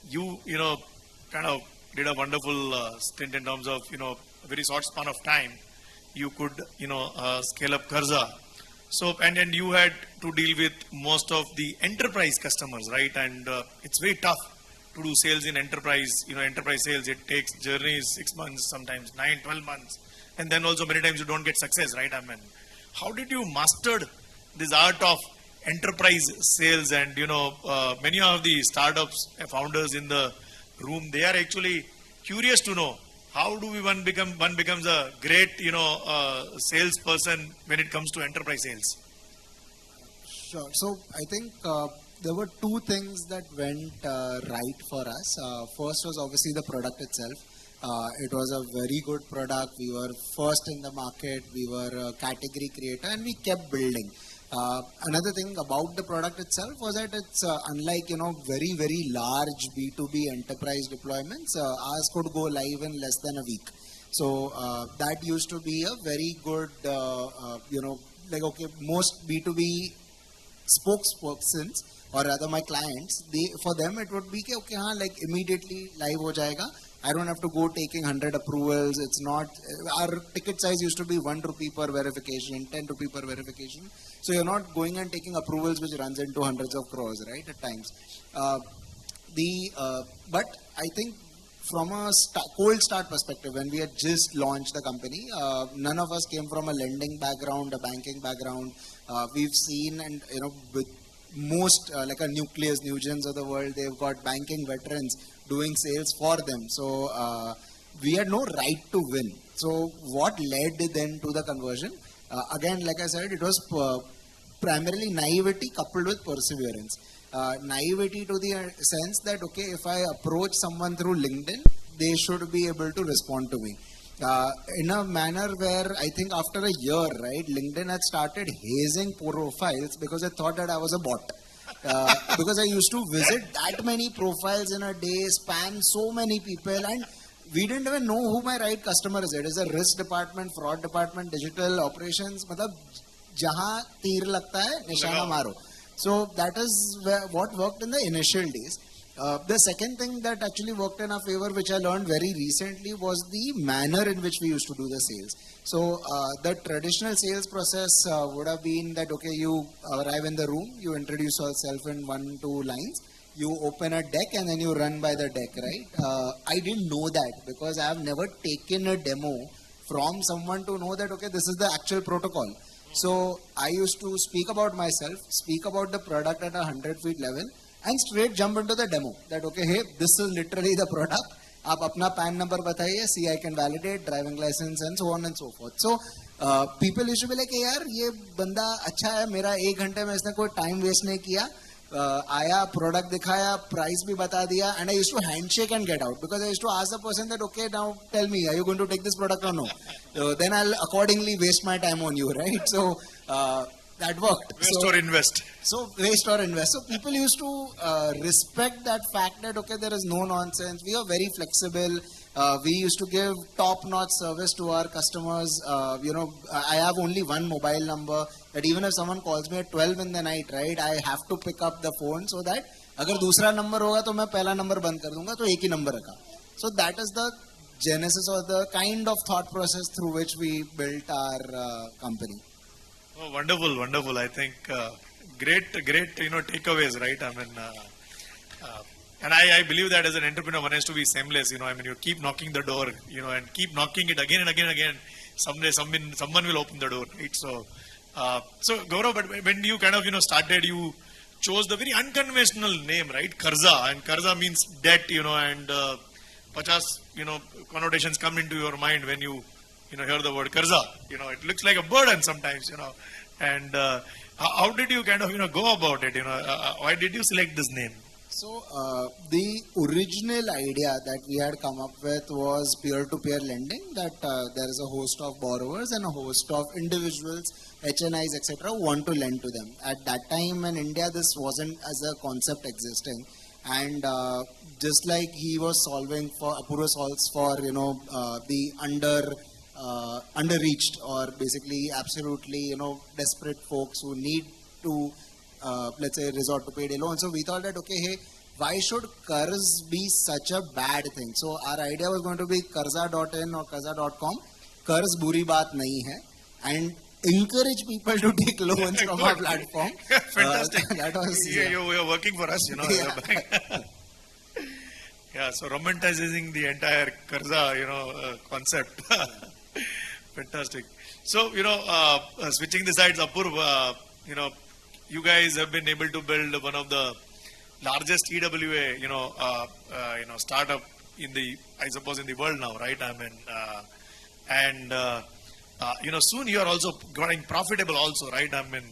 you kind of did a wonderful stint in terms of, a very short span of time. You could, scale up Karza. So, and you had to deal with most of the enterprise customers, right? And it's very tough to do sales in enterprise, enterprise sales. It takes journeys 6 months, sometimes 9, 12 months. And then also many times you don't get success, right? I mean, how did you mastered this art of enterprise sales? And, many of the startups founders in the room, they are actually curious to know how do one becomes a great, salesperson when it comes to enterprise sales? Sure. So I think there were two things that went right for us. First was obviously the product itself. It was a very good product. We were first in the market. We were a category creator, and we kept building. Another thing about the product itself was that it's unlike very very large B2B enterprise deployments. Ours could go live in less than a week. So that used to be a very good most B2B spokespersons, or rather my clients, for them it would be okay, immediately live ho jayega. I don't have to go taking 100 approvals. It's not, our ticket size used to be 1 rupee per verification, 10 rupee per verification. So you're not going and taking approvals which runs into hundreds of crores, right, at times. But I think from a cold start perspective, when we had just launched the company, none of us came from a lending background, a banking background. We've seen, and with most like a Nucleus, Newgens of the world, they've got banking veterans doing sales for them. So we had no right to win. So what led then to the conversion? Again, like I said, it was primarily naivety coupled with perseverance. Naivety to the sense that, okay, if I approach someone through LinkedIn, they should be able to respond to me. In a manner where I think after a year, right, LinkedIn had started hazing profiles because they thought that I was a bot. Because I used to visit that many profiles in a day, spam so many people, and we didn't even know who my right customer is. It is a risk department, fraud department, digital operations. Matlab, jahan teer lagta hai, nishana maro. So that is what worked in the initial days. The second thing that actually worked in our favor, which I learned very recently, was the manner in which we used to do the sales. So the traditional sales process would have been that, okay, you arrive in the room, you introduce yourself in 1-2 lines, you open a deck and then you run by the deck, right? I didn't know that because I have never taken a demo from someone to know that, okay, this is the actual protocol. So I used to speak about myself, speak about the product at 100 feet level, and straight jump into the demo. That, okay, hey, this is literally the product. आप अपना PAN number बताइए, see I can validate, driving license and so on and so forth. So people used to be like, यार ये बंदा अच्छा है, मेरा 1 घंटे में इसने कोई time waste नहीं किया, आया product दिखाया, price भी बता दिया, and I used to handshake and get out because I used to ask the person that, okay, now tell me, are you going to take this product or no? Then I'll accordingly waste my time on you, right? So that worked. Waste or invest. So waste or invest. So people used to respect that fact that, okay, there is no nonsense. We are very flexible. We used to give top-notch service to our customers. I have only one mobile number that even if someone calls me at 12 in the night, right, I have to pick up the phone so that अगर दूसरा number होगा तो मैं पहला number बंद कर दूंगा तो एक ही number रखा. So that is the genesis or the kind of thought process through which we built our company. Oh, wonderful, wonderful. I think great, takeaways, right? I mean, and I believe that as an entrepreneur, one has to be shameless. You keep knocking the door, and keep knocking it again and again and again. Someday, someone will open the door, right? So, Gaurav, but when you kind of, started, you chose the very unconventional name, right? Karza, and Karza means debt, and 50, connotations come into your mind when you hear the word Karza. It looks like a burden sometimes, and how did you kind of, go about it? Why did you select this name? So the original idea that we had come up with was peer-to-peer lending, that there is a host of borrowers and a host of individuals, HNIs, etc., who want to lend to them. At that time in India, this wasn't as a concept existing. And just like he was solving for, Apoorv solves for, the underreached or basically absolutely, desperate folks who need to, let's say, resort to payday loans. So we thought that, okay, hey, why should Karz be such a bad thing? So our idea was going to be karza.in or karza.com. Karz buri baat nahi hai, and encourage people to take loans from our platform. Fantastic. That was you are working for us, as Yeah. a bank. Yeah, so romanticizing the entire Karza, concept. Fantastic. So, switching the sides, Apoorv, you guys have been able to build one of the largest EWA, startup in the, I suppose, in the world now, right? I mean, soon you are also getting profitable also, right? I mean,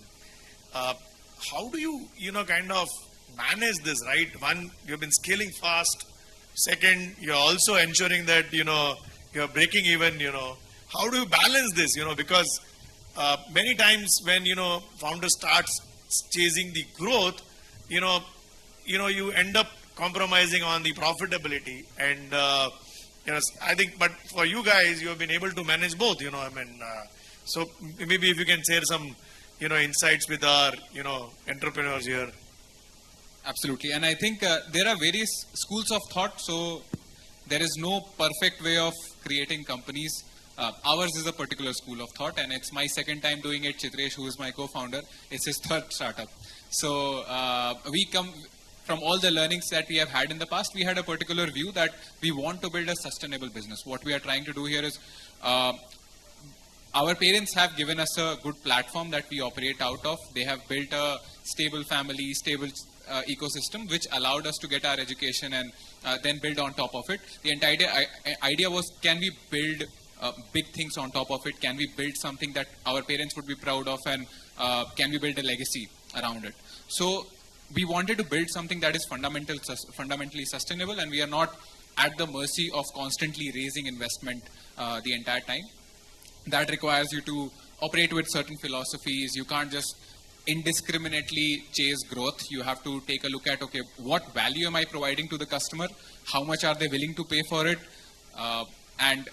how do you, kind of manage this, right? One, you've been scaling fast. Second, you're also ensuring that, you're breaking even, how do you balance this, because many times when, founder starts chasing the growth, you end up compromising on the profitability. And, I think, but for you guys, you have been able to manage both, so maybe if you can share some, insights with our, entrepreneurs here. Absolutely. And I think there are various schools of thought. So there is no perfect way of creating companies. Ours is a particular school of thought, and it's my second time doing it. Chitresh, who is my co-founder, it's his third startup. So we come from all the learnings that we have had in the past. We had a particular view that we want to build a sustainable business. What we are trying to do here is our parents have given us a good platform that we operate out of. They have built a stable family, stable ecosystem, which allowed us to get our education and then build on top of it. The entire idea was, can we build big things on top of it? Can we build something that our parents would be proud of, and can we build a legacy around it? So we wanted to build something that is fundamentally sustainable, and we are not at the mercy of constantly raising investment the entire time. That requires you to operate with certain philosophies. You can't just indiscriminately chase growth. You have to take a look at, okay, what value am I providing to the customer? How much are they willing to pay for it? And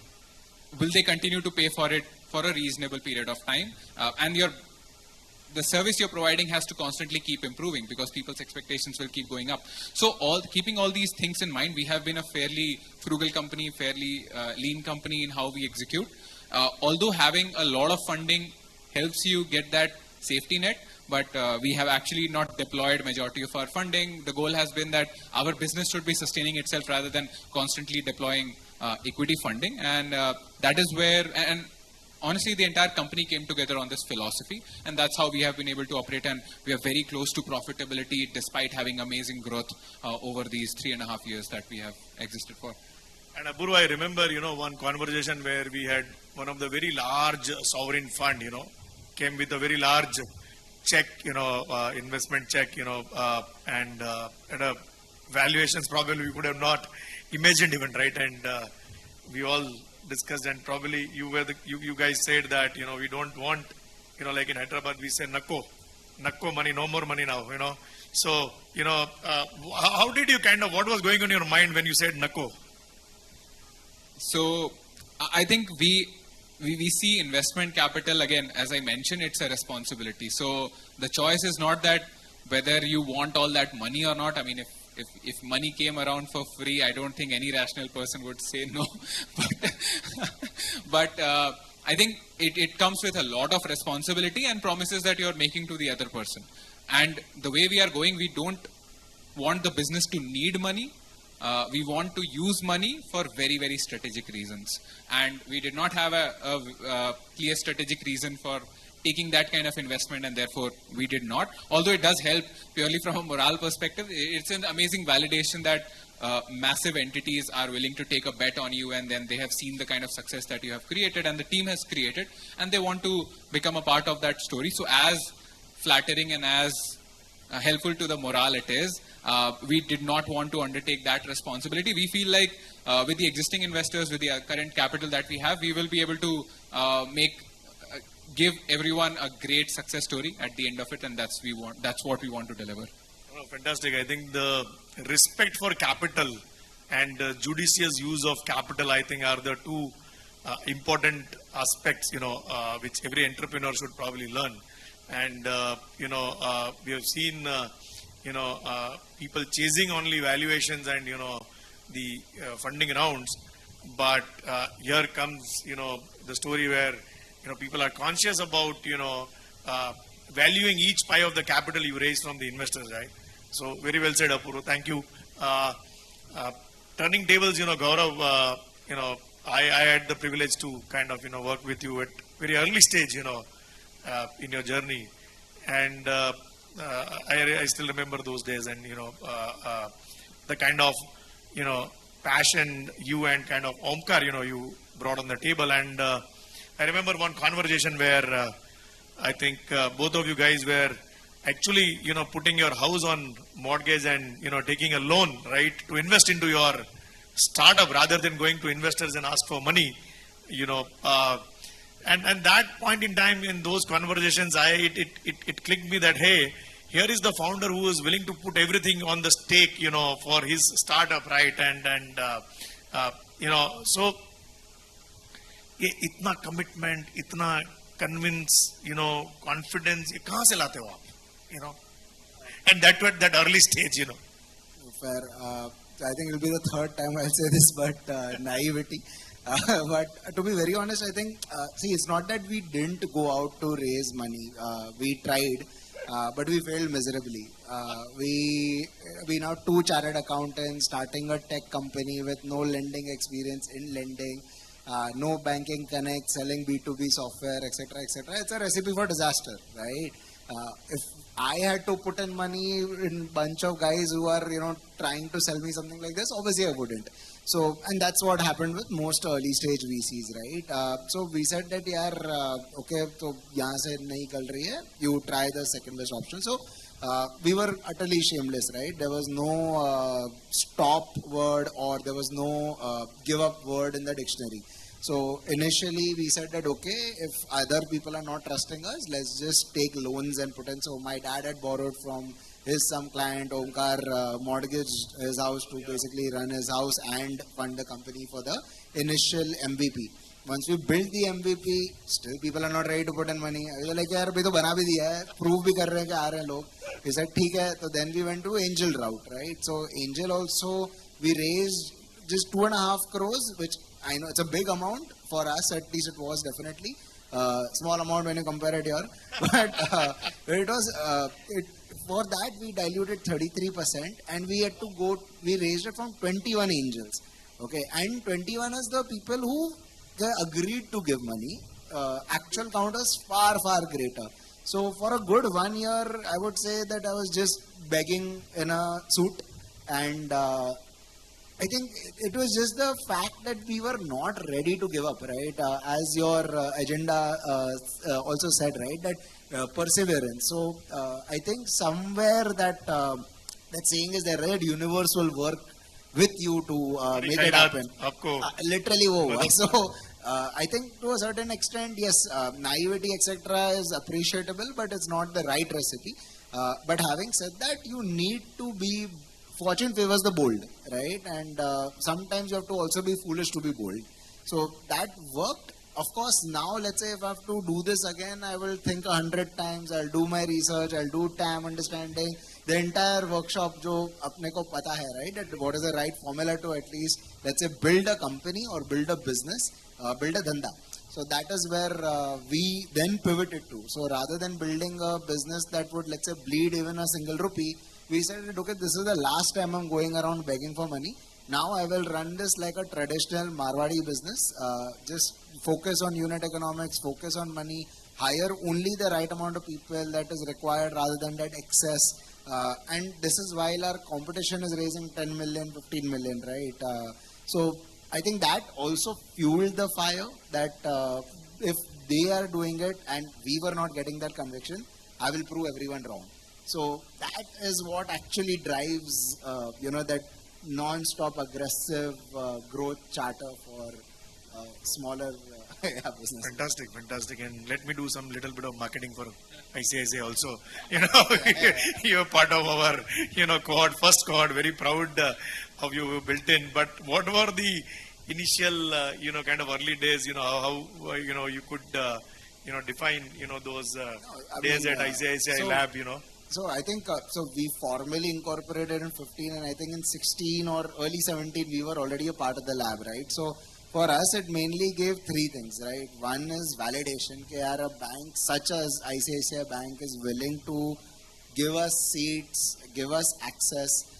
will they continue to pay for it for a reasonable period of time? And the service you're providing has to constantly keep improving, because people's expectations will keep going up. So keeping all these things in mind, we have been a fairly frugal company, fairly lean company in how we execute. Although having a lot of funding helps you get that safety net, but we have actually not deployed majority of our funding. The goal has been that our business should be sustaining itself rather than constantly deploying equity funding. And that is where, and honestly, the entire company came together on this philosophy, and that's how we have been able to operate, and we are very close to profitability despite having amazing growth over these 3.5 years that we have existed for. And Apoorv, I remember, one conversation where we had one of the very large sovereign fund, came with a very large check, investment check, and at a valuations probably we could have not imagined even, right? And we all discussed, and probably you guys said that, we don't want, like in Hyderabad, we say nakko money, no more money now, So, how did you what was going on in your mind when you said nakko? So I think we see investment capital, again, as I mentioned, it's a responsibility. So the choice is not that whether you want all that money or not. I mean, if money came around for free, I don't think any rational person would say no. But I think it comes with a lot of responsibility and promises that you're making to the other person. And the way we are going, we don't want the business to need money. We want to use money for very, very strategic reasons. And we did not have a clear strategic reason for taking that kind of investment, and therefore we did not. Although it does help purely from a moral perspective, it's an amazing validation that massive entities are willing to take a bet on you, and then they have seen the kind of success that you have created and the team has created, and they want to become a part of that story. So as flattering and as helpful to the morale it is, we did not want to undertake that responsibility. We feel like with the existing investors, with the current capital that we have, we will be able to give everyone a great success story at the end of it, and that's what we want to deliver. Oh, fantastic. I think the respect for capital and judicious use of capital, I think, are the two important aspects, which every entrepreneur should probably learn. And we have seen people chasing only valuations and, the funding rounds. But here comes, the story where, people are conscious about, valuing each pie of the capital you raise from the investors, right? So very well said, Apoorv. Thank you. Turning tables, Gaurav, I had the privilege to kind of, work with you at very early stage, in your journey. And I still remember those days and, the kind of, passion you and kind of Omkar, you brought on the table. And I remember one conversation where I think both of you guys were actually, putting your house on mortgage and, taking a loan, right, to invest into your startup rather than going to investors and ask for money, and that point in time in those conversations, it clicked me that, hey, here is the founder who is willing to put everything on the stake, for his startup, right? And so itna commitment, itna convince, confidence, kahan se laate ho aap, and that early stage, Fair. I think it will be the third time I'll say this, but naivety. But to be very honest, I think, see, it's not that we didn't go out to raise money. We tried, but we failed miserably. We now two chartered accountants starting a tech company with no lending experience in lending, no banking connect, selling B2B software, etc., etc. It's a recipe for disaster, right? If I had to put in money in bunch of guys who are, trying to sell me something like this, obviously I wouldn't. So, and that's what happened with most early stage VCs, right? So we said that, okay, so yahan se nahi kal rahi hai, you try the second best option. So we were utterly shameless, right? There was no stop word or there was no give up word in the dictionary. So initially we said that, okay, if other people are not trusting us, let's just take loans and put in. So my dad had borrowed from some client, Omkar, mortgaged his house to basically run his house and fund the company for the initial MVP. Once we built the MVP, still people are not ready to put in money. I was like, yaar, abhi to bana bhi diya hai, prove bhi kar rahe hain ki aa rahe hain log. He said, theek hai. So then we went to angel route, right? So angel also, we raised just 2.5 crores, which I know it's a big amount for us, at least it was definitely. Small amount when you compare it here. But it was, for that we diluted 33% and we raised it from 21 angels. Okay, and 21 is the people who they agreed to give money. Actual count is far, far greater. So for a good 1 year, I would say that I was just begging in a suit, and I think it was just the fact that we were not ready to give up, right? As your agenda also said, right, that perseverance. So I think somewhere that saying is there, right? Universe will work with you to make it happen. Literally, so I think to a certain extent, yes, naivety, etc., is appreciable, but it's not the right recipe. But having said that, you need to be. Fortune favors the bold, right? And sometimes you have to also be foolish to be bold. So that worked. Of course, now let's say if I have to do this again, I will think 100 times. I'll do my research. I'll do TAM understanding. The entire workshop, jo apne ko pata hai, right? That what is the right formula to at least, let's say, build a company or build a business, build a dhanda. So that is where we then pivoted to. So rather than building a business that would, let's say, bleed even a single rupee, we said, okay, this is the last time I'm going around begging for money. Now I will run this like a traditional Marwadi business. Just focus on unit economics, focus on money, hire only the right amount of people that is required rather than that excess. And this is while our competition is raising 10 million, 15 million, right? So I think that also fueled the fire that if they are doing it and we were not getting that conviction, I will prove everyone wrong. So that is what actually drives, that non-stop aggressive growth charter for smaller business. Fantastic. And let me do some little bit of marketing for ICICI also. You're part of our, cohort, first cohort, very proud of you built in. But what were the initial, kind of early days, how you could, define, those days at ICICI Lab, So I think so we formally incorporated in 15, and I think in 16 or early 17 we were already a part of the lab, right? So for us it mainly gave three things, right? One is validation. That a bank such as ICICI Bank is willing to give us seats, give us access.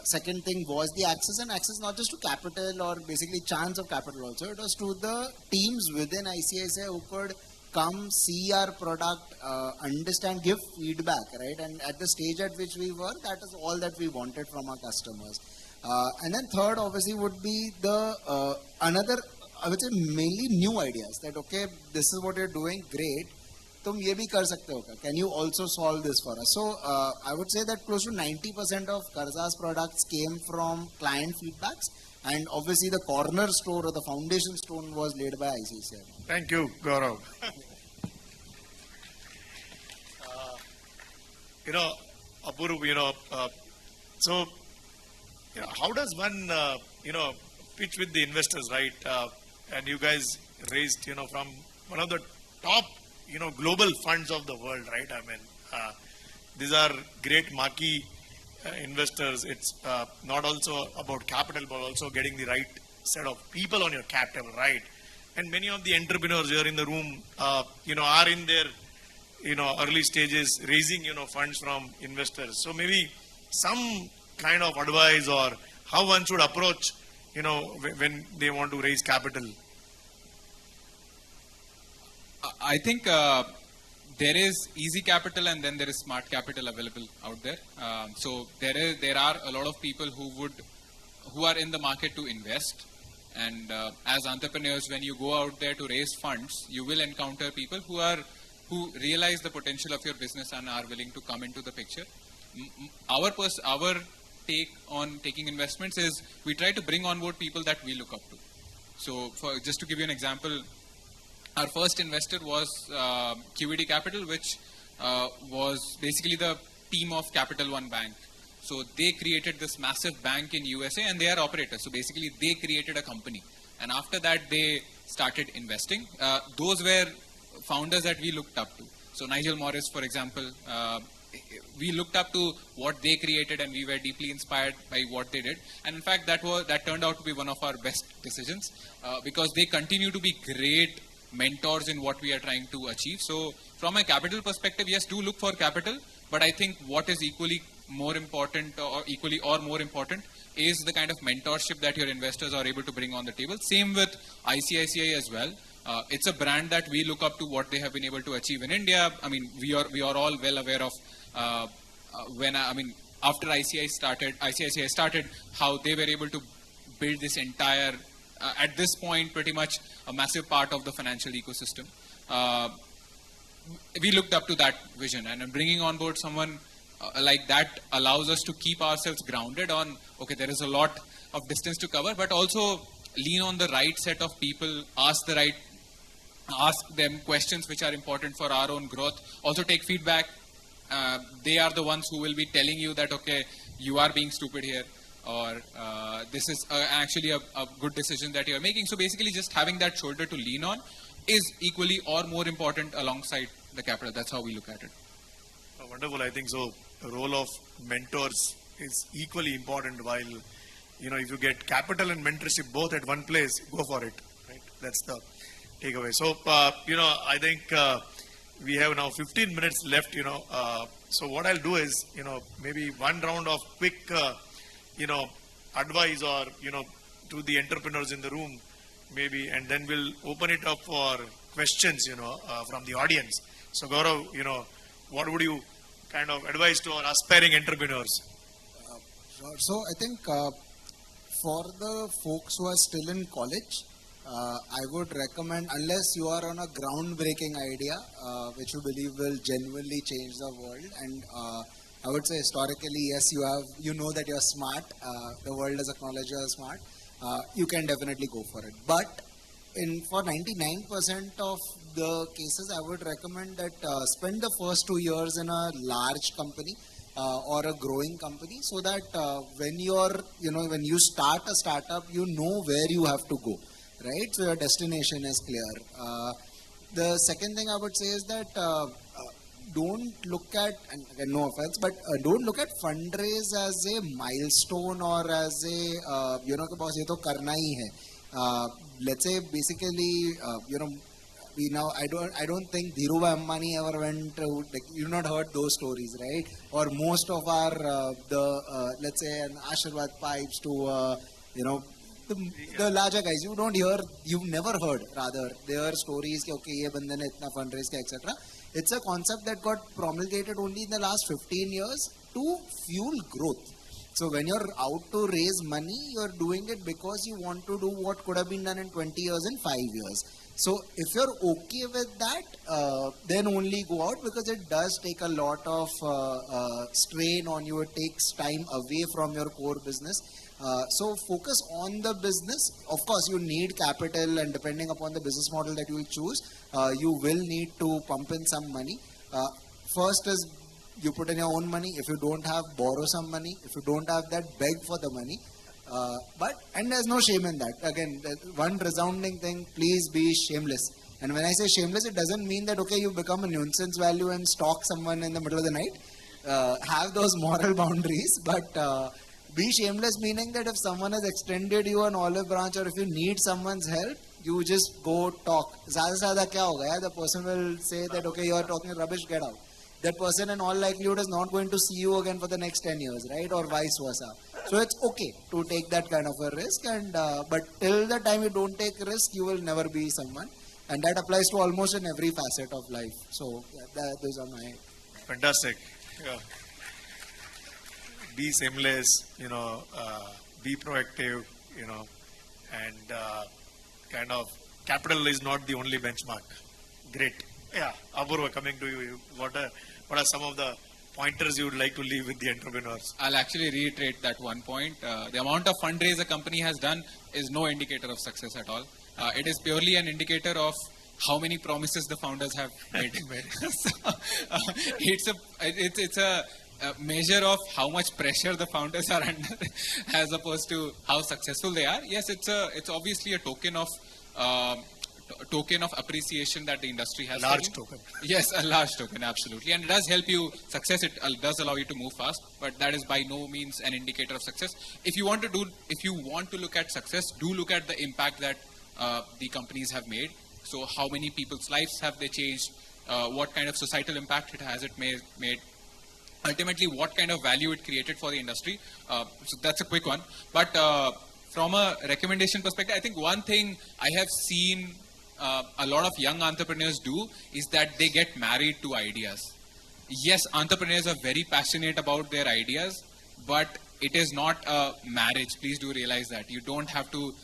Second thing was the access, and access not just to capital or basically chance of capital also. It was to the teams within ICICI who could come, see our product, understand, give feedback, right? And at the stage at which we were, that is all that we wanted from our customers. And then third, obviously, would be the another, I would say, mainly new ideas. That okay, this is what you're doing, great. तुम ये भी कर सकते हो क्या? Can you also solve this for us? So I would say that close to 90% of Karza's products came from client feedbacks, and obviously the cornerstone or the foundation stone was laid by ICICI. Thank you, Gaurav. Apoorv, so how does one, pitch with the investors, right? And you guys raised, from one of the top, global funds of the world, right? I mean, these are great marquee investors. It's not also about capital, but also getting the right set of people on your capital, right? And many of the entrepreneurs here in the room, are in their, early stages raising, funds from investors. So maybe some kind of advice or how one should approach, when they want to raise capital. I think there is easy capital and then there is smart capital available out there. So there are a lot of people who are in the market to invest. And as entrepreneurs, when you go out there to raise funds, you will encounter people who realize the potential of your business and are willing to come into the picture. Our take on taking investments is we try to bring on board people that we look up to. So just to give you an example, our first investor was QED Capital, which was basically the team of Capital One Bank. So they created this massive bank in USA and they are operators. So basically they created a company. And after that they started investing. Those were founders that we looked up to. So Nigel Morris, for example, we looked up to what they created and we were deeply inspired by what they did. And in fact, that turned out to be one of our best decisions because they continue to be great mentors in what we are trying to achieve. So from a capital perspective, yes, do look for capital, but I think what is equally more important or more important is the kind of mentorship that your investors are able to bring on the table. Same with ICICI as well. It's a brand that we look up to what they have been able to achieve in India. I mean, we are all well aware of after ICICI started, how they were able to build this entire at this point, pretty much a massive part of the financial ecosystem. We looked up to that vision, and bringing on board someone like that allows us to keep ourselves grounded on, okay, there is a lot of distance to cover, but also lean on the right set of people, ask them questions which are important for our own growth, also take feedback. They are the ones who will be telling you that, okay, you are being stupid here, or this is actually a good decision that you're making. So basically just having that shoulder to lean on is equally or more important alongside the capital. That's how we look at it. Oh, wonderful. I think so. The role of mentors is equally important. While, if you get capital and mentorship both at one place, go for it. Right? That's the takeaway. So, I think we have now 15 minutes left, so what I'll do is, maybe one round of quick, advice or, to the entrepreneurs in the room, maybe, and then we'll open it up for questions, from the audience. So Gaurav, what would you kind of advise to our aspiring entrepreneurs? So I think for the folks who are still in college, I would recommend, unless you are on a groundbreaking idea, which you believe will genuinely change the world, and I would say historically, yes, you know that you're smart, the world has acknowledged you're smart, you can definitely go for it. But for 99% of the cases, I would recommend that spend the first 2 years in a large company or a growing company, so that when you start a startup, you know where you have to go. Right, so your destination is clear. The second thing I would say is that don't look at, and again, no offense, but don't look at fundraise as a milestone or as a, कि boss ये तो करना ही है. Let's say basically, I don't think Dhirubhai Ambani ever went to, like, you've not heard those stories, right? Or most of our, let's say an Ashirwad pipes to, the larger guys, you've never heard rather their stories, okay, ye bande ne itna fundraise kiya, etc. It's a concept that got promulgated only in the last 15 years to fuel growth. So when you're out to raise money, you're doing it because you want to do what could have been done in 20 years in 5 years. So if you're okay with that, then only go out, because it does take a lot of strain on you. It takes time away from your core business. So focus on the business. Of course, you need capital, and depending upon the business model that you will choose, you will need to pump in some money. First is you put in your own money. If you don't have, borrow some money. If you don't have that, beg for the money. And there's no shame in that. Again, one resounding thing, please be shameless. And when I say shameless, it doesn't mean that, okay, you become a nuisance value and stalk someone in the middle of the night. Have those moral boundaries, but be shameless, meaning that if someone has extended you an olive branch, or if you need someone's help, you just go talk. Zyada kya hoga? The person will say that, okay, you are talking rubbish, get out. That person in all likelihood is not going to see you again for the next 10 years, right? Or vice versa. So it's okay to take that kind of a risk, and but till the time you don't take risk, you will never be someone. And that applies to almost in every facet of life. So those are my... Fantastic. Yeah. Be shameless, be proactive, and kind of capital is not the only benchmark. Great. Yeah, Apoorv, coming to you, what are some of the pointers you would like to leave with the entrepreneurs? I'll actually reiterate that one point. The amount of fundraise a company has done is no indicator of success at all. It is purely an indicator of how many promises the founders have made. So, it's a measure of how much pressure the founders are under, as opposed to how successful they are. Yes, it's obviously a token of appreciation that the industry has. Large token. Yes, a large token, absolutely. And it does help you success. It does allow you to move fast, but that is by no means an indicator of success. If you want to look at success, do look at the impact that the companies have made. So how many people's lives have they changed? What kind of societal impact has it made? Ultimately, what kind of value it created for the industry? So that's a quick one. But from a recommendation perspective, I think one thing I have seen a lot of young entrepreneurs do is that they get married to ideas. Yes, entrepreneurs are very passionate about their ideas, but it is not a marriage. Please do realize that. You don't have to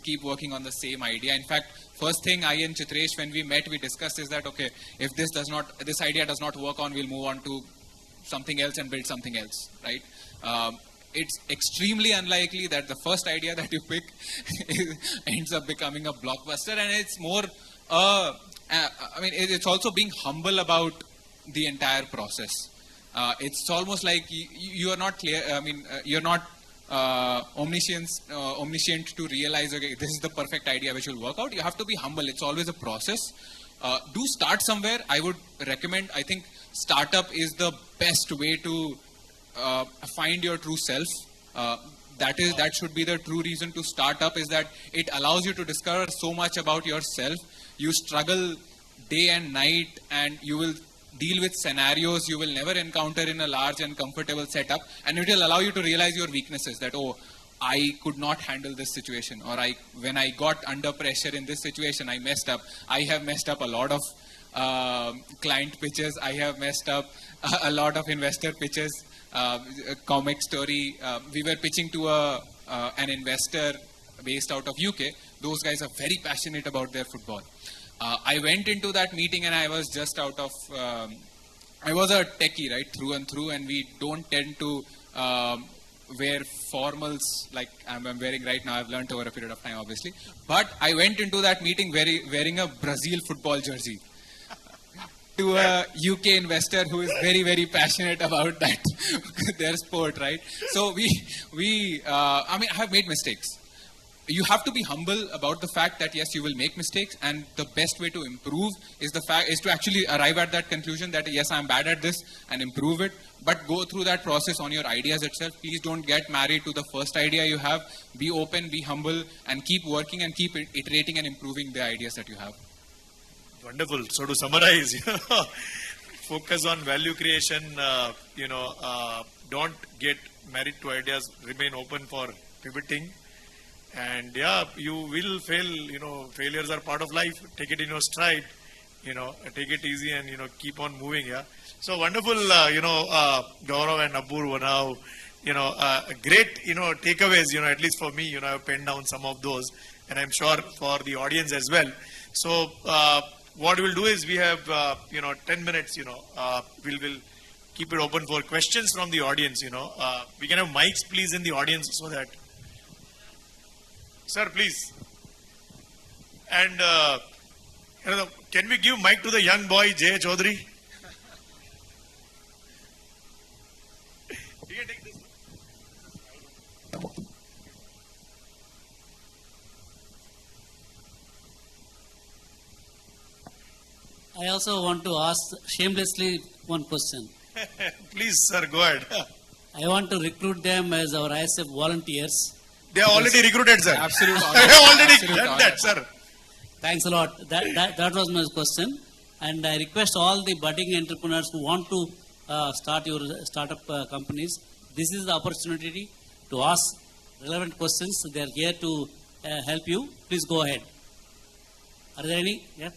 keep working on the same idea. In fact, first thing I and Chitresh, when we met, we discussed is that, okay, if this idea does not work on, we'll move on to something else and build something else, right? It's extremely unlikely that the first idea that you pick ends up becoming a blockbuster, and it's more, it's also being humble about the entire process. It's almost like you are not clear, you're not omniscient to realize, okay, this is the perfect idea which will work out. You have to be humble. It's always a process. Do start somewhere. I would recommend, I think startup is the best way to find your true self. That should be the true reason to start up, is that it allows you to discover so much about yourself. You struggle day and night, and you will deal with scenarios you will never encounter in a large and comfortable setup, and it will allow you to realize your weaknesses, that, oh, I could not handle this situation, or when I got under pressure in this situation, I messed up. I have messed up a lot of client pitches. I have messed up a lot of investor pitches. A comic story. We were pitching to an investor based out of UK. Those guys are very passionate about their football. I went into that meeting and I was just out of... I was a techie, right, through and through, and we don't tend to wear formals like I'm wearing right now. I've learned over a period of time, obviously. But I went into that meeting wearing a Brazil football jersey to a UK investor who is very, very passionate about their sport, right? So I have made mistakes. you have to be humble about the fact that yes, you will make mistakes, and the best way to improve is to actually arrive at that conclusion that yes, I'm bad at this, and improve it. But go through that process on your ideas itself. Please don't get married to the first idea you have. Be open, be humble, and keep working and keep iterating and improving the ideas that you have. Wonderful. So to summarize, focus on value creation. Don't get married to ideas. Remain open for pivoting. And yeah, you will fail. Failures are part of life. Take it in your stride. Take it easy and keep on moving. Yeah. So wonderful. Gaurav and Apoorv now. Great. Takeaways. At least for me. I've penned down some of those, and I'm sure for the audience as well. So what we'll do is we have 10 minutes. We'll keep it open for questions from the audience. We can have mics, please, in the audience so that. Sir, please. And can we give mic to the young boy, Jay Chaudhary? You can take this. I also want to ask shamelessly one question. Please, sir, go ahead. I want to recruit them as our ISF volunteers. They are already recruited, sir. Absolute They have already Absolute done honor. that, sir. Thanks a lot. That was my question. And I request all the budding entrepreneurs who want to start your startup companies, this is the opportunity to ask relevant questions. They are here to help you. Please go ahead. Are there any? Yeah.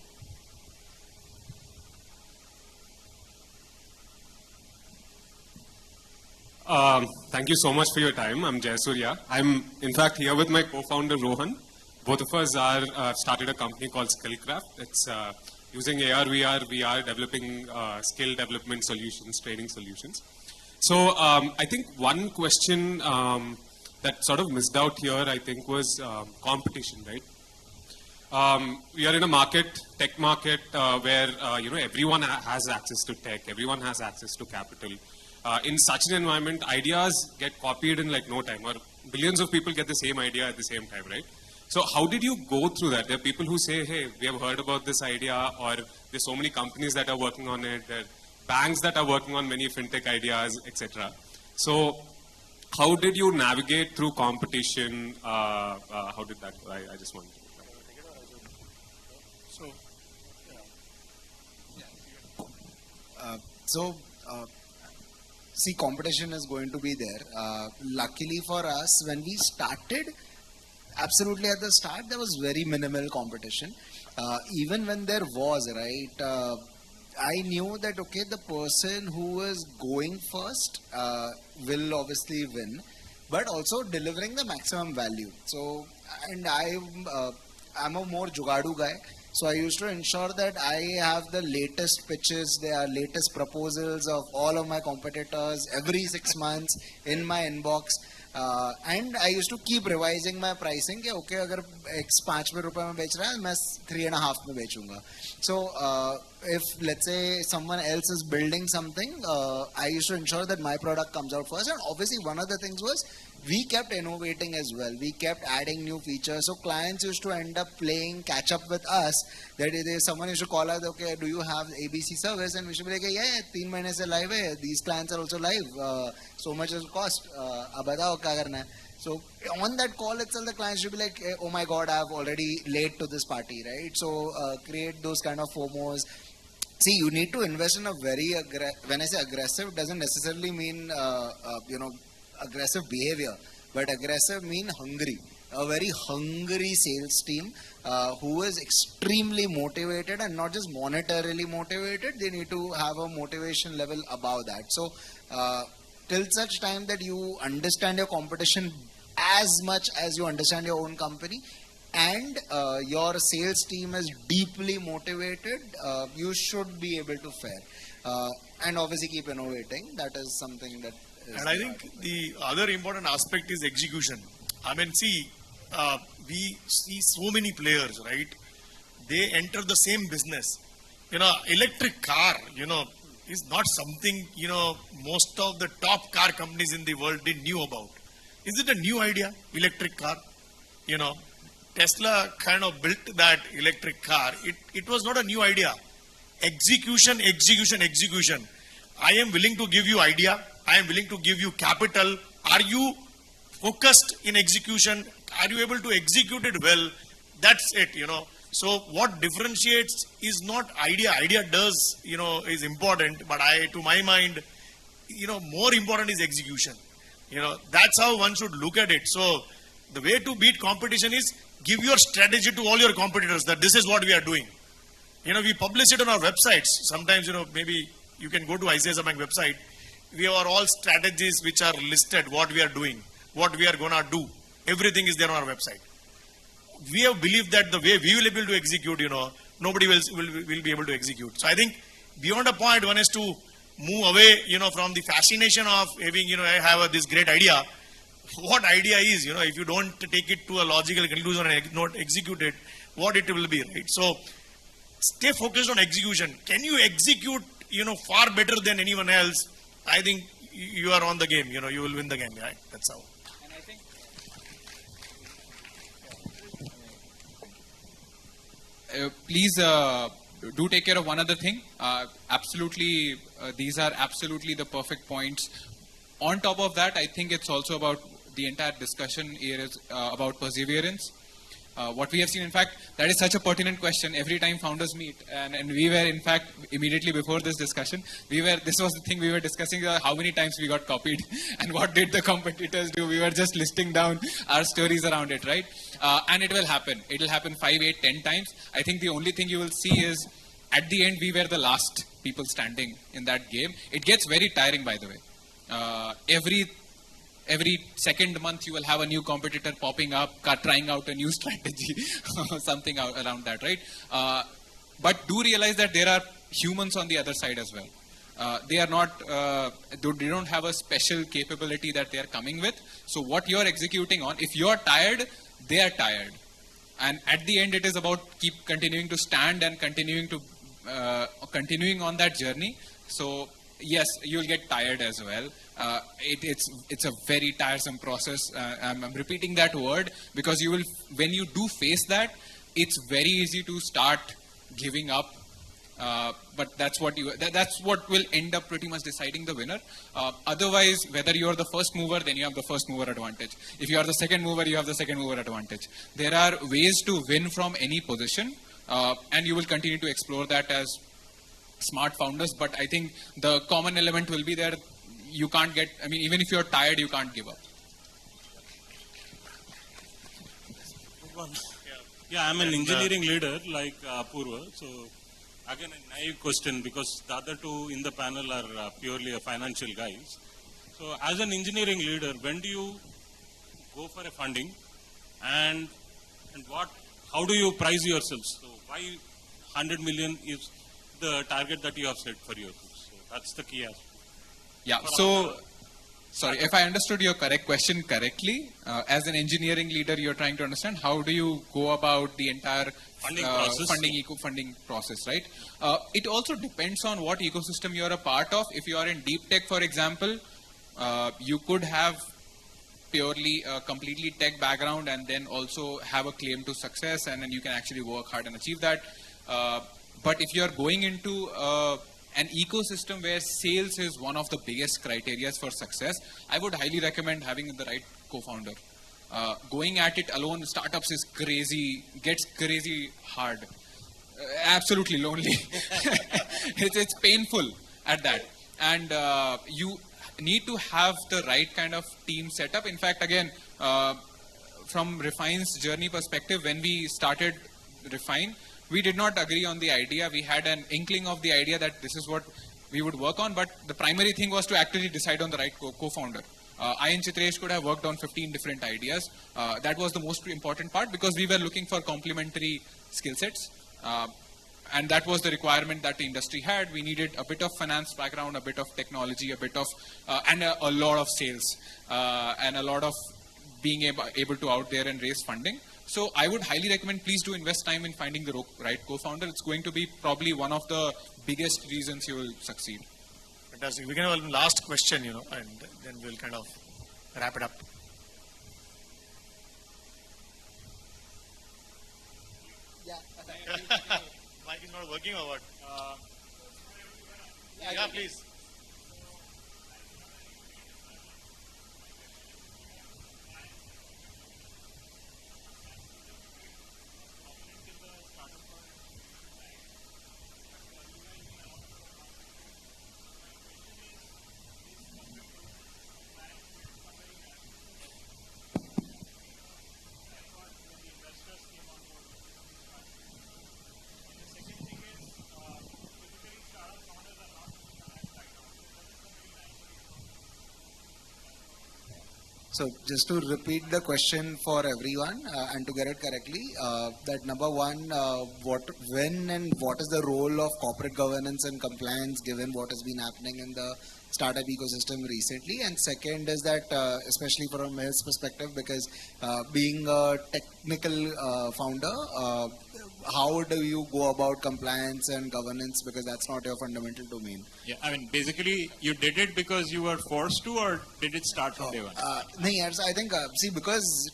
Thank you so much for your time. I'm Jayasurya. I'm in fact here with my co-founder Rohan. Both of us are started a company called Skillcraft. It's using AR, VR, developing skill development solutions, training solutions. So I think one question that sort of missed out here, I think, was competition, right? We are in a market, tech market, where everyone has access to tech, everyone has access to capital. In such an environment, ideas get copied in like no time, or billions of people get the same idea at the same time, right? So how did you go through that? There are people who say, hey, we have heard about this idea, or there's so many companies that are working on it, there are banks that are working on many fintech ideas, etc. So how did you navigate through competition? How did that go? I just wanted to So, See, competition is going to be there. Luckily for us, when we started, absolutely at the start, there was very minimal competition. Even when there was, right, I knew that, okay, the person who is going first will obviously win, but also delivering the maximum value. So, and I'm a more jugadu guy. So I used to ensure that I have the latest pitches, the latest proposals of all of my competitors every 6 months in my inbox. And I used to keep revising my pricing. कि okay, अगर X 5 रुपए में बेच रहा है, मैं 3.5 में बेचूंगा. So if let's say someone else is building something, I used to ensure that my product comes out first. And obviously one of the things was we kept innovating as well. We kept adding new features. So clients used to end up playing catch up with us. That someone used to call us, okay, do you have ABC service? And we should be like, yeah, 3 महीने से live है. These clients are also live. So much is cost. अब बताओ क्या करना है. So on that call itself, the clients should be like, oh my God, I've already late to this party, right? So create those kind of FOMOs. See, you need to invest in a very when I say aggressive, it doesn't necessarily mean aggressive behavior, but aggressive mean hungry. A very hungry sales team who is extremely motivated, and not just monetarily motivated, they need to have a motivation level above that. So till such time that you understand your competition as much as you understand your own company, and your sales team is deeply motivated, you should be able to fare. And obviously keep innovating. That is something that is. And I think the other important aspect is execution. I mean, see, we see so many players, right? They enter the same business. Electric car, is not something, most of the top car companies in the world didn't knew about. Is it a new idea, electric car? you know, Tesla kind of built that electric car. It was not a new idea. Execution. I am willing to give you idea. I am willing to give you capital. Are you focused in execution? Are you able to execute it well? That's it, you know. So what differentiates is not idea. Idea does, you know, is important, but to my mind, you know, more important is execution. You know, that's how one should look at it. So the way to beat competition is give your strategy to all your competitors that this is what we are doing. You know, we publish it on our websites. Sometimes, you know, maybe you can go to ICICI Bank website. We have all strategies which are listed, what we are doing, what we are going to do. Everything is there on our website. We have believed that the way we will be able to execute, you know, nobody will be able to execute. So I think beyond a point, one is to move away, you know, from the fascination of having, you know, I have this great idea. What idea is, you know, if you don't take it to a logical conclusion and not execute it, what it will be, right? So stay focused on execution. Can you execute, you know, far better than anyone else? I think you are on the game, you know, you will win the game, right? That's how. And I think please do take care of one other thing. Absolutely, these are absolutely the perfect points. On top of that, I think it's also about the entire discussion here is about perseverance. What we have seen, in fact, that is such a pertinent question every time founders meet. And we were, in fact, immediately before this discussion, this was the thing we were discussing, how many times we got copied and what did the competitors do. We were just listing down our stories around it, right? And it will happen. It will happen 5, 8, 10 times. I think the only thing you will see is, at the end, we were the last people standing in that game. It gets very tiring, by the way. Every second month you will have a new competitor popping up, trying out a new strategy, something around that, right? But do realize that there are humans on the other side as well. They are not, they don't have a special capability that they are coming with. So what you are executing on, if you are tired, they are tired. And at the end, it is about keep continuing to stand and continuing on that journey. So yes, you'll get tired as well. It's a very tiresome process. I'm repeating that word because when you do face that, it's very easy to start giving up. But that's what will end up pretty much deciding the winner. Otherwise, whether you are the first mover, then you have the first mover advantage. If you are the second mover, you have the second mover advantage. There are ways to win from any position, and you will continue to explore that as smart founders. But I think the common element will be there. You can't get, I mean, even if you're tired, you can't give up. Yeah, I'm an engineering leader like Apoorv. So again, a naive question because the other two in the panel are purely financial guys. So as an engineering leader, when do you go for a funding and how do you price yourselves? So why 100 million is the target that you have set for yourselves? So that's the key aspect. Yeah, so, sorry, if I understood your question correctly, as an engineering leader, you're trying to understand how do you go about the entire funding process, right? It also depends on what ecosystem you're a part of. If you are in deep tech, for example, you could have purely a completely tech background and then also have a claim to success, and then you can actually work hard and achieve that. But if you're going into an ecosystem where sales is one of the biggest criteria for success, I would highly recommend having the right co-founder. Going at it alone, startups is gets crazy hard. Absolutely lonely. It's painful at that. And you need to have the right kind of team setup. In fact, again, from Refine's journey perspective, when we started Refine, we did not agree on the idea. We had an inkling of the idea that this is what we would work on, but the primary thing was to actually decide on the right co-founder. I and Chitresh could have worked on 15 different ideas. That was the most important part because we were looking for complementary skill sets. And that was the requirement that the industry had. We needed a bit of finance background, a bit of technology, a bit of, and a lot of sales, and a lot of being able to out there and raise funding. So I would highly recommend, please do invest time in finding the right co-founder. It's going to be probably one of the biggest reasons you will succeed. Fantastic. We can have a last question, and then we'll kind of wrap it up. working or what? Yeah, please. So just to repeat the question for everyone and to get it correctly, that number one, when and what is the role of corporate governance and compliance given what has been happening in the startup ecosystem recently? And second is that, especially from his perspective, because being a technical founder, how do you go about compliance and governance, because that's not your fundamental domain? Yeah, I mean, basically, you did it because you were forced to, or did it start from day one? No, yes, I think, see, because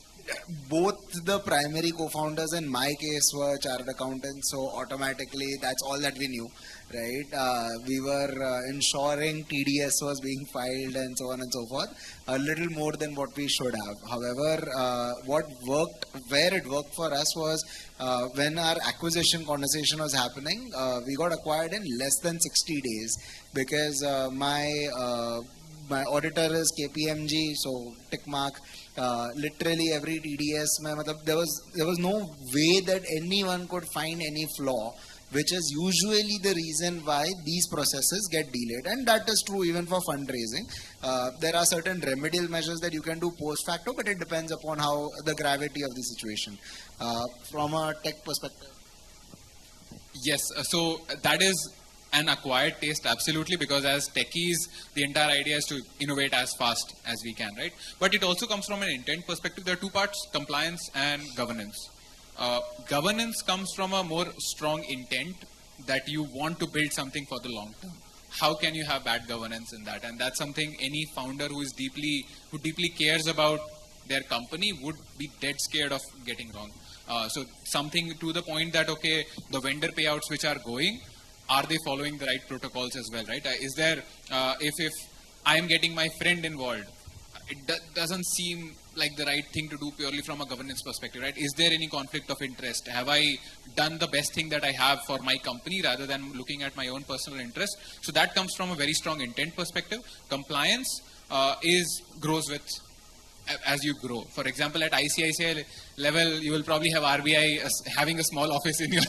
both the primary co-founders in my case were chartered accountants, so automatically that's all that we knew, right? We were ensuring TDS was being filed and so on and so forth, a little more than what we should have. However, where it worked for us was when our acquisition conversation was happening, we got acquired in less than 60 days because my auditor is KPMG, so tick mark. Literally every TDS, there was no way that anyone could find any flaw, which is usually the reason why these processes get delayed, and that is true even for fundraising. There are certain remedial measures that you can do post facto, but it depends upon how the gravity of the situation. From a tech perspective. Yes, so that is an acquired taste, absolutely, because as techies, the entire idea is to innovate as fast as we can, right? But it also comes from an intent perspective. There are two parts, compliance and governance. Governance comes from a more strong intent that you want to build something for the long term. How can you have bad governance in that? And that's something any founder who deeply cares about their company would be dead scared of getting wrong. So something to the point that, okay, the vendor payouts which are going, are they following the right protocols as well, right? Is there, if I am getting my friend involved, it doesn't seem like the right thing to do purely from a governance perspective, right? Is there any conflict of interest? Have I done the best thing that I have for my company rather than looking at my own personal interest? So that comes from a very strong intent perspective. Compliance grows with as you grow. For example, at ICICI level, you will probably have RBI having a small office in your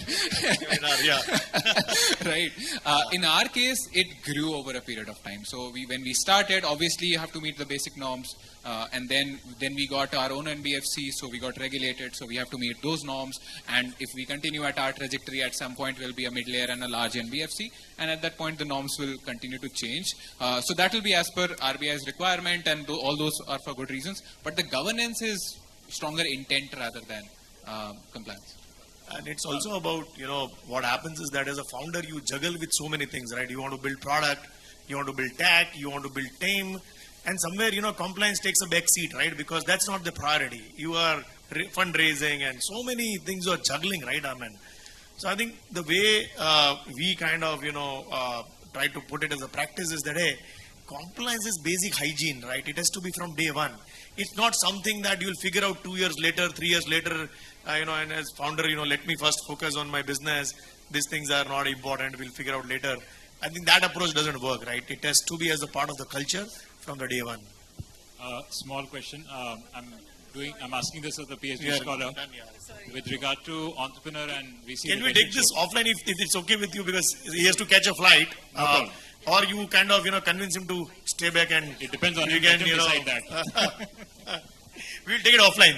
right. In our case, it grew over a period of time. So when we started, obviously you have to meet the basic norms, and then we got our own NBFC, so we got regulated, so we have to meet those norms. And if we continue at our trajectory, at some point we'll be a mid-layer and a large NBFC, and at that point the norms will continue to change. So that will be as per RBI's requirement, and all those are for good reasons. But the governance is stronger intent rather than compliance. And it's also about, what happens is that as a founder, you juggle with so many things, right? You want to build product, you want to build tech, you want to build team, and somewhere, compliance takes a back seat, right? Because that's not the priority. You are fundraising and so many things are juggling, right, Amen? So I think the way we kind of, try to put it as a practice is that, hey, compliance is basic hygiene, right? It has to be from day one. It's not something that you'll figure out 2 years later, 3 years later, and as founder, let me first focus on my business. These things are not important. We'll figure out later. I think that approach doesn't work, right? It has to be as a part of the culture from the day one. Small question. I'm asking this as a PhD scholar. With regard to entrepreneur and VC. Can we take this offline if it's okay with you, because he has to catch a flight? No or you kind of, convince him to stay back and... It depends on him. Can, decide that. We'll take it offline,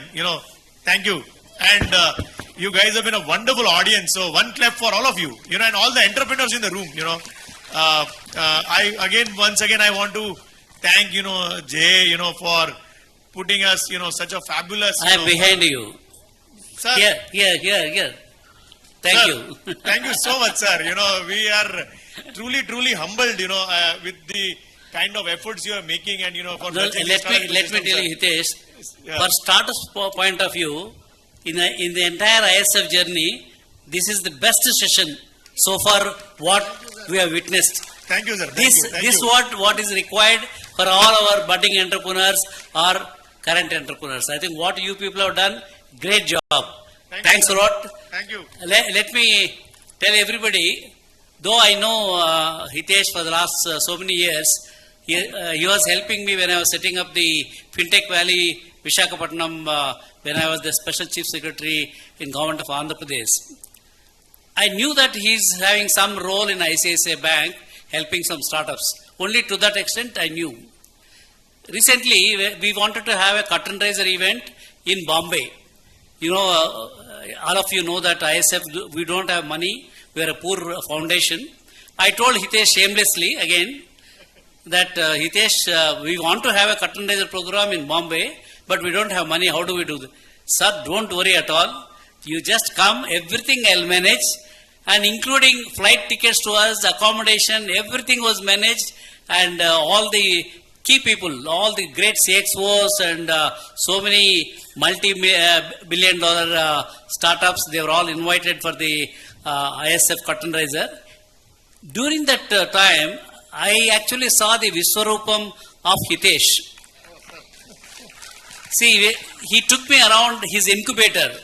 Thank you. And you guys have been a wonderful audience. So one clap for all of you, and all the entrepreneurs in the room, Once again, I want to thank, Jay, for putting us, such a fabulous... I am behind you. Sir. Here. Thank sir, you. Thank you so much, sir. We are truly humbled, with the kind of efforts you are making, and for let me tell you, Hitesh, for startups point of view, in the entire ISF journey, this is the best session so far what we have witnessed. Thank you, sir. Thank This you. Thank this you. what is required for all our budding entrepreneurs or current entrepreneurs. I think what you people have done, great job. Thanks a lot. Thank you. Let me tell everybody, though I know Hitesh for the last so many years, he was helping me when I was setting up the FinTech Valley, Visakhapatnam, when I was the Special Chief Secretary in Government of Andhra Pradesh. I knew that he is having some role in ICICI Bank, helping some startups. Only to that extent I knew. Recently, we wanted to have a curtain raiser event in Bombay. You know, all of you know that ISF, we don't have money. We are a poor foundation. I told Hitesh shamelessly again that Hitesh, we want to have a curtain raiser program in Bombay, but we don't have money. How do we do that? Sir, don't worry at all. You just come, everything I'll manage, and including flight tickets to us, accommodation, everything was managed, and all the key people, all the great CXOs and so many multi-billion-dollar startups, they were all invited for the ISF curtain raiser. During that time, I actually saw the Viswarupam of Hitesh. See, he took me around his incubator.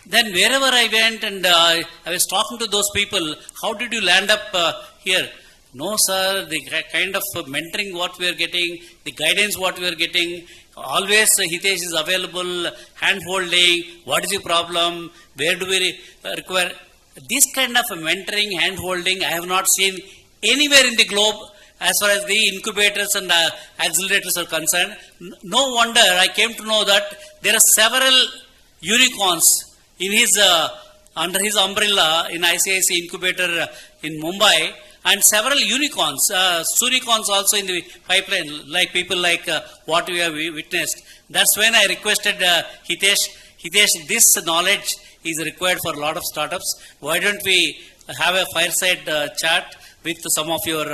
Then wherever I went and I was talking to those people, how did you land up here? No, sir, the kind of mentoring what we are getting, the guidance what we are getting, always Hitesh is available, hand-holding, what is the problem, where do we require. This kind of mentoring, hand-holding, I have not seen anywhere in the globe as far as the incubators and accelerators are concerned. No wonder I came to know that there are several unicorns in his under his umbrella in ICICI incubator in Mumbai, and several unicorns, unicorns also in the pipeline, like people like what we have witnessed. That's when I requested Hitesh, this knowledge is required for a lot of startups. Why don't we have a fireside chat with some of your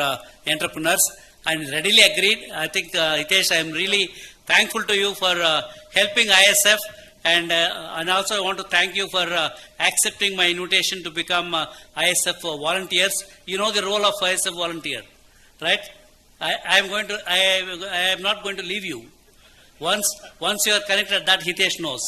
entrepreneurs? And readily agreed. I think Hitesh, I am really thankful to you for helping ISF. And also I want to thank you for accepting my invitation to become ISF volunteers. You know the role of ISF volunteer, right? I am not going to leave you. Once you are connected, that Hitesh knows,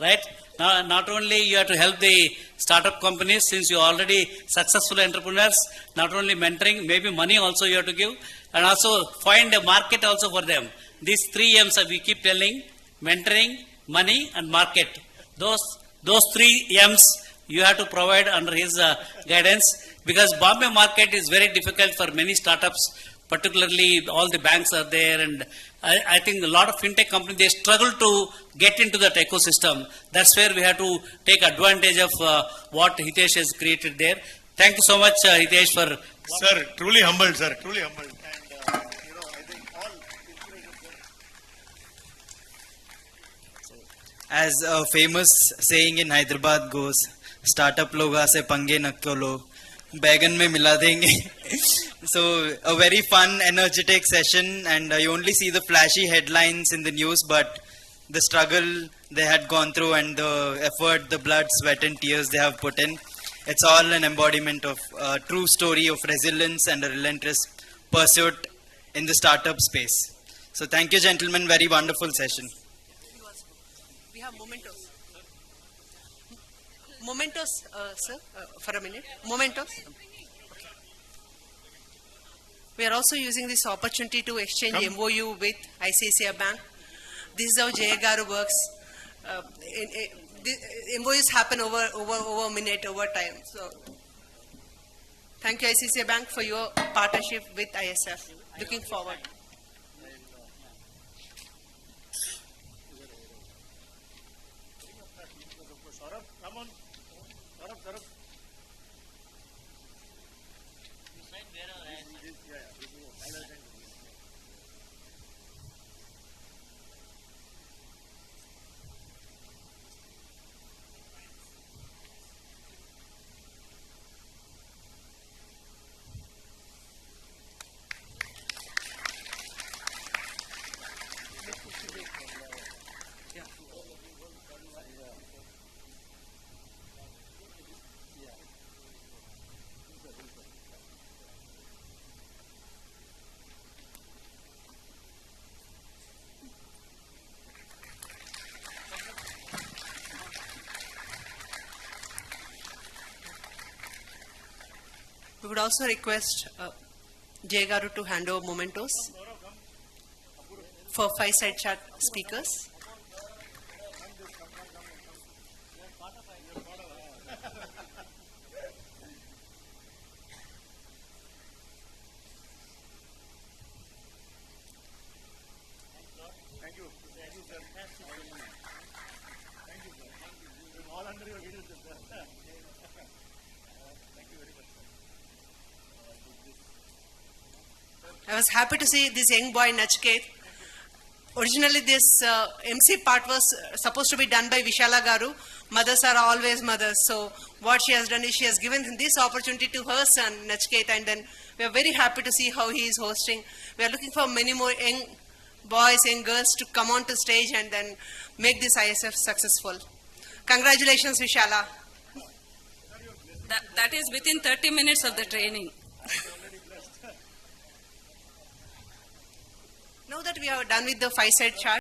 right? Now, not only you have to help the startup companies, since you are already successful entrepreneurs, not only mentoring, maybe money also you have to give, and also find a market also for them. These 3 M's we keep telling: mentoring, money and market. Those 3 M's you have to provide under his guidance, because Bombay market is very difficult for many startups, particularly all the banks are there, and I think a lot of fintech companies, they struggle to get into that ecosystem. That's where we have to take advantage of what Hitesh has created there. Thank you so much, Hitesh, for... Sir, truly humbled, sir, truly humbled. And, I think all As a famous saying in Hyderabad goes, startup loga se pange nakko lo, बैगन में मिला देंगे. So a very fun, energetic session, and you only see the flashy headlines in the news, but the struggle they had gone through and the effort, the blood, sweat and tears they have put in, it's all an embodiment of a true story of resilience and a relentless pursuit in the startup space. So thank you, gentlemen, very wonderful session. We have Momentos. Momentos, sir, for a minute. Momentos. Okay. We are also using this opportunity to exchange MOU with ICICI Bank. This is how JAGAR works. MOUs happen over a minute, over time. So, thank you ICICI Bank for your partnership with ISF. Looking forward. We would also request Jay Garu to hand over mementos for Fireside Chat speakers. I was happy to see this young boy Nachket. Originally this MC part was supposed to be done by Vishala Garu. Mothers are always mothers. So what she has done is she has given this opportunity to her son Nachket, and then we are very happy to see how he is hosting. We are looking for many more young boys and girls to come on to stage and then make this ISF successful. Congratulations, Vishala. That is within 30 minutes of the training. Now that we are done with the Fireside Chat,